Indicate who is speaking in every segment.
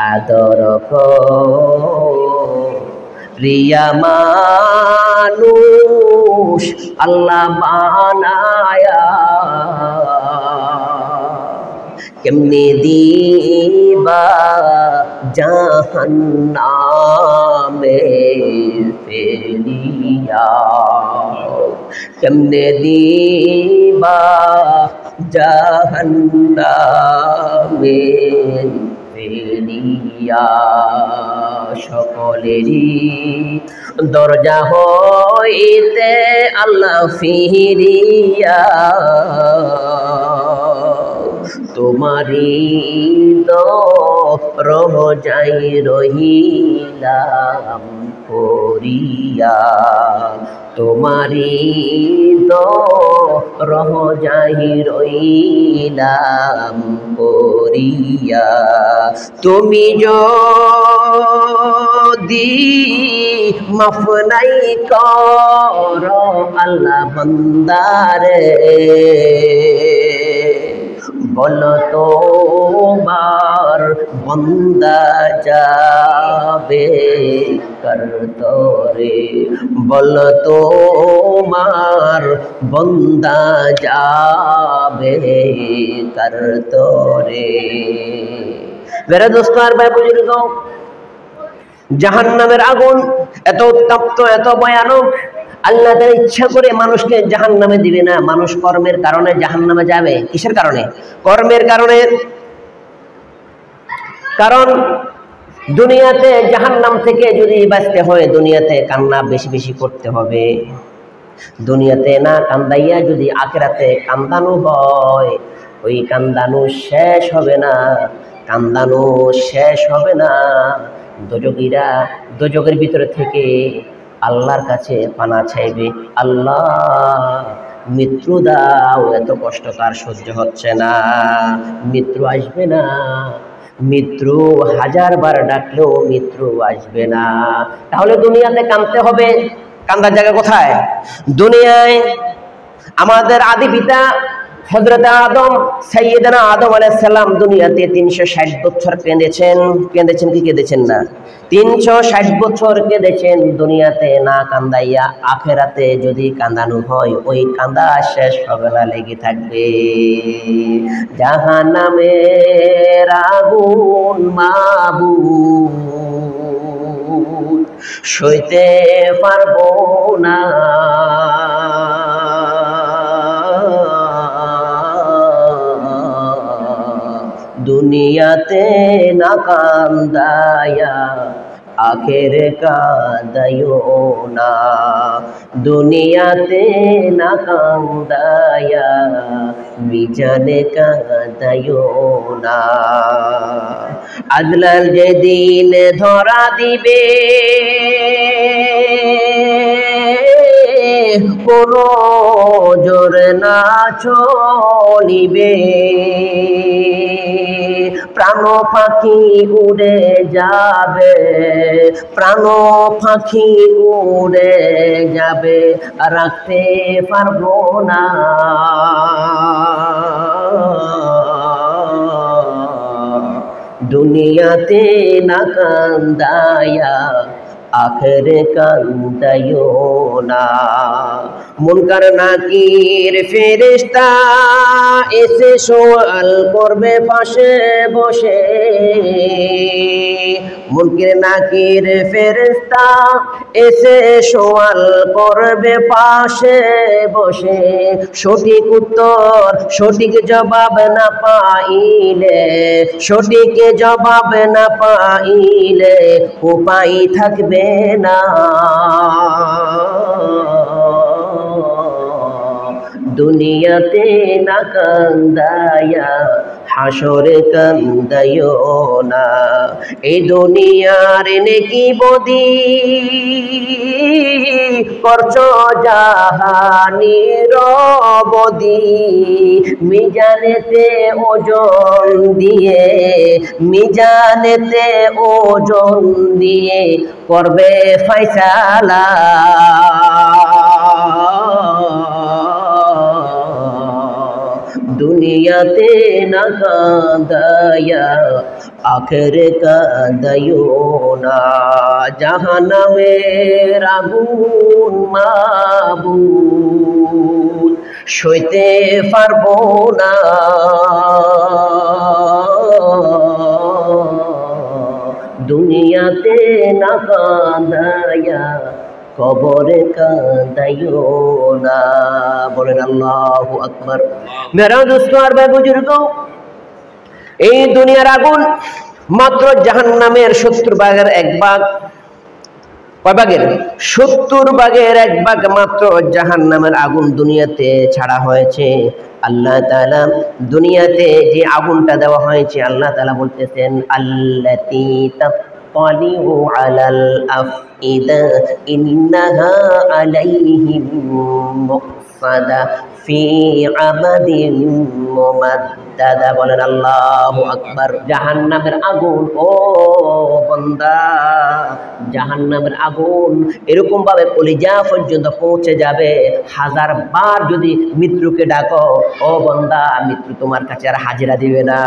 Speaker 1: আদর প্রিয়া মানুষ আল্লাহ বানায়া কেমনে দিবা জাহান্নামে ফেলিয়া কেমনে দিবা জাহান্নামে ফেলিয়া সকলেরই দরজা হইতে আল্লাহ ফিরিয়া তোমারি রহজাই রহিলাম করিয়া তোমারি রহজাই রহিলাম করিয়া তুমি যদি মাফ নাই কর আল্লাহ বান্দারে বলো তোমার বন্দা যাবে করতরে বলো তোমার বন্দা যাবে করতরে মেরে দোস্ত আর ভাই বুজুর্গ জাহান্নামের আগুন এত উত্তপ্ত এত ভয়ানক আল্লাহ তাআলা ইচ্ছা করে মানুষকে জাহান্নামে দিবে না মানুষ কর্মের কারণে জাহান্নামে যাবে কিসের কারণে কর্মের কারণে কারণ দুনিয়াতে জাহান্নাম থেকে যদি বাঁচতে হয় দুনিয়াতে কান্না বেশি বেশি করতে হবে দুনিয়াতে না কান্দাইয়া যদি আখিরাতে কান্দানো হয় ওই কান্দানো শেষ হবে না কান্দানো শেষ হবে না দোজখীরা দোজখের ভিতরে থেকে আল্লাহর কাছে পানা চাইবে আল্লাহ মৃত্যু দাও এত কষ্ট তার সহ্য হচ্ছে না মৃত্যু আসবে না মৃত্যু হাজারবার ডাকলেও মৃত্যু আসবে না তাহলে দুনিয়াতে কাঁদতে হবে কান্দার জায়গা কোথায় দুনিয়ায় আমাদের আদি পিতা হযরত আদম সাইয়্যিদানা আদম আলাইহিস সালাম দুনিয়াতে 360 বছর কেঁদেছেন কি কেঁদেছেন না 360 বছর কেঁদেছেন দুনিয়াতে না কান্দাইয়া আখিরাতে যদি কান্দানো হয় ওই কান্দা শেষ হবে না লেগে থাকবে জাহান্নামের আগুন মাবুদ সইতে পারবো না দুনিয়াতে না কান্দায়া আখেরে কাঁদায়ো না দুনিয়াতে না কান্দায়া মিজানে কাঁদায়ো না আদলাল যেদিন ধরা দিবে কোনো জোর না চলিবে প্রাণ পাখি উড়ে যাবে প্রাণ পাখি উড়ে যাবে রাখতে পারবো না দুনিয়াতে না কান্দায়া আখেরে কান্দায়ো না মুনকার নাকির ফেরেশতা এসে সওয়াল করবে পাশে বসে মুনকার নাকির ফেরেশতা এসে সওয়াল করবে পাশে বসে সঠিক উত্তর সঠিক জবাব না পাইলে সঠিক জবাব না পাইলে উপায় থাকবে না দুনিয়াতে না কান্দায়া হাসরে কান্দায়ো না এই দুনিয়ার নেকি বদি করছো জাহানির বদি মিজানেতে ওজন দিয়ে মিজানেতে ওজন দিয়ে করবে ফয়সালা দুনিয়াতে না কাঁদায়া আখেরে কাঁদাইও না, জাহান্নামের আগুন মাবুদ সইতে পারবো না। দুনিয়াতে না কাঁদায়া কবরে কাঁদাইও না। বলেন আল্লাহু আকবার। মেরা দোস্ত আর ভাই বুজুর্গ, এই দুনিয়ার আগুন মাত্র জাহান্নামের 70 ভাগের 1 ভাগ। কয় ভাগের? 70 ভাগের 1 ভাগ মাত্র জাহান্নামের আগুন দুনিয়াতে ছাড়া হয়েছে। আল্লাহ তাআলা দুনিয়াতে যে আগুনটা দেওয়া হয়েছে, আল্লাহ তাআলা বলতেছেন আল্লাতী তাত্তালিউ আলাল আফইদা ইন্নাহা আলাইহিম মুকসাদা ফি আমাদিন মুমাদ্দাদা। বলেন আল্লাহু আকবার। জাহান্নামের আগুন, ও বান্দা, জাহান্নামের আগুন এরকম ভাবে কলিজা পর্যন্ত পৌঁছে যাবে। 1000 বার যদি মৃত্যুকে ডাকো, ও বান্দা, মৃত্যু তোমার কাছে আর হাজিরা দিবে না,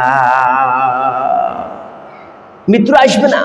Speaker 1: মৃত্যু আসবে না।